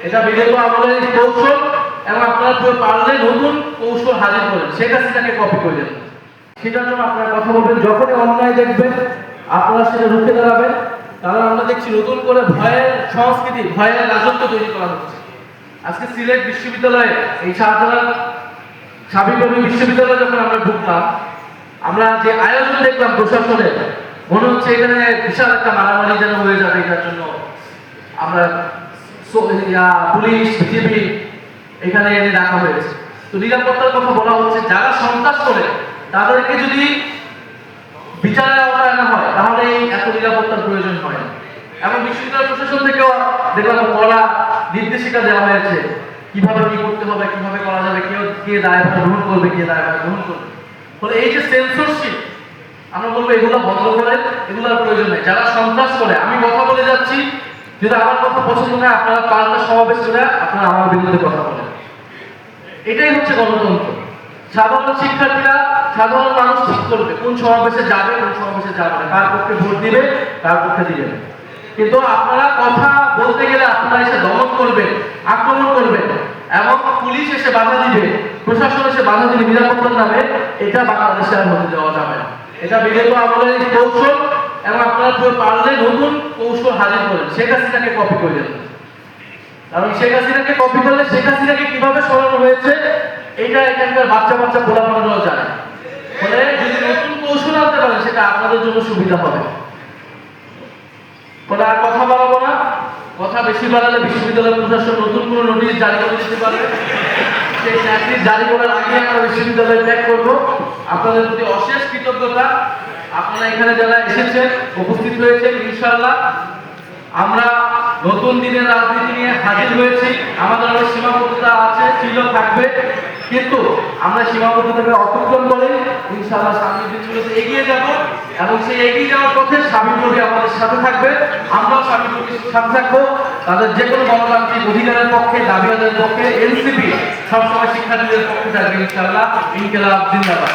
এটা বিগত আমলের কৌশল এবং আপনারা পারলে নতুন কৌশল হাজির করেন, শেখ হাসিনাকে কপি করে দেন। সেটার জন্য আপনারা কথা বলবেন, যখনই অন্যায় দেখবেন আপনারা সেটা রুখে দাঁড়াবেন। কারণ আমরা দেখছি নতুন করে ভয়ের সংস্কৃতি, ভয়ের রাজত্ব তৈরি করা হচ্ছে। আজকে সিলেট বিশ্ববিদ্যালয়ে এই শাহজালাল সাবিপ্রবি বিশ্ববিদ্যালয়ে যখন আমরা ঢুকলাম, আমরা যে আয়োজন দেখলাম প্রশাসনের, মনে হচ্ছে এখানে বিশাল একটা মারামারি যেন হয়ে যাবে। এটার জন্য আমরা পুলিশ বিজেপি এখানে এনে রাখা হয়েছে। তো নিরাপত্তার কথা বলা হচ্ছে, যারা সন্ত্রাস করে তাদেরকে যদি বিচারের আওতায় আনা হয় তাহলে এত নিরাপত্তার প্রয়োজন হয় না। এবং বিশ্ববিদ্যালয় প্রশাসন থেকেও দেখলাম কড়া নির্দেশিকা দেওয়া হয়েছে কিভাবে কি করতে হবে, কিভাবে করা যাবে, কে দায়ভার গ্রহণ করবে, কে দায়ভার গ্রহণ করবে। ফলে এই যে সেন্সরশিপ, আমরা বলবো এগুলো বন্ধ করে, এগুলোর প্রয়োজন নেই। যারা সন্ত্রাস করে, আমি কথা বলে যাচ্ছি, যদি আমার কথা পছন্দ না আপনারা পাল্টা সমাবেশ করে আপনারা আমার বিরুদ্ধে কথা বলেন। এটাই হচ্ছে গণতন্ত্র। সাধারণ শিক্ষার্থীরা, সাধারণ মানুষ ঠিক করবে কোন সমাবেশে যাবে, কোন সমাবেশে যাবে না, কার পক্ষে ভোট দিবে, কার পক্ষে দিবে না। কিন্তু আপনারা কথা বলতে গেলে আপনারা এসে দমন করবেন, আক্রমণ করবেন এবং পুলিশ এসে বাধা দিবে, প্রশাসন এসে বাধা দিবে নিরাপত্তার নামে, এটা বাংলাদেশে আর হতে দেওয়া যাবে না। এটা বিগত আমলের কৌশল এবং আপনারা পারলে নতুন কৌশল হাজির করেন, শেখ হাসিনাকে কপি করে দেন। কারণ শেখ হাসিনাকে কপি করলে শেখ হাসিনাকে কিভাবে সরানো হয়েছে এটা এখানকার বাচ্চা বাচ্চা পোলাপানরাও জানে। ফলে যদি নতুন কৌশল আনতে পারেন সেটা আপনাদের জন্য সুবিধা হবে। ফলে আর কথা বাড়াবো না, কথা বেশি বাড়ালে বিশ্ববিদ্যালয় প্রশাসন নতুন কোনো নোটিশ জারি করে দিতে পারবে। সেই নোটিশ জারি করার আগে আমরা বিশ্ববিদ্যালয় ত্যাগ করবো। আপনাদের প্রতি অশেষ কৃতজ্ঞতা। আপনারা এখানে যারা এসেছেন, উপস্থিত হয়েছেন, ইনশাআল্লাহ আমরা নতুন দিনের রাজনীতি নিয়ে হাজির হয়েছি। আমাদের অনেক সীমাবদ্ধতা আছে, ছিল, থাকবে, কিন্তু আমরা সীমাবদ্ধতাকে অতিক্রম করে ইনশাআল্লাহ সামনের দিনগুলোতে এগিয়ে যাব এবং সেই এগিয়ে যাওয়ার পথে সাবিপ্রবি আমাদের সাথে থাকবে, আমরাও সাবিপ্রবির সাথে থাকবো। তাদের যে কোনো গণতান্ত্রিক অধিকারের পক্ষে, দাবি আদায়ের পক্ষে এনসিপি সবসময় শিক্ষার্থীদের পক্ষে থাকবে ইনশাআল্লাহ। ইনকিলাব জিন্দাবাদ।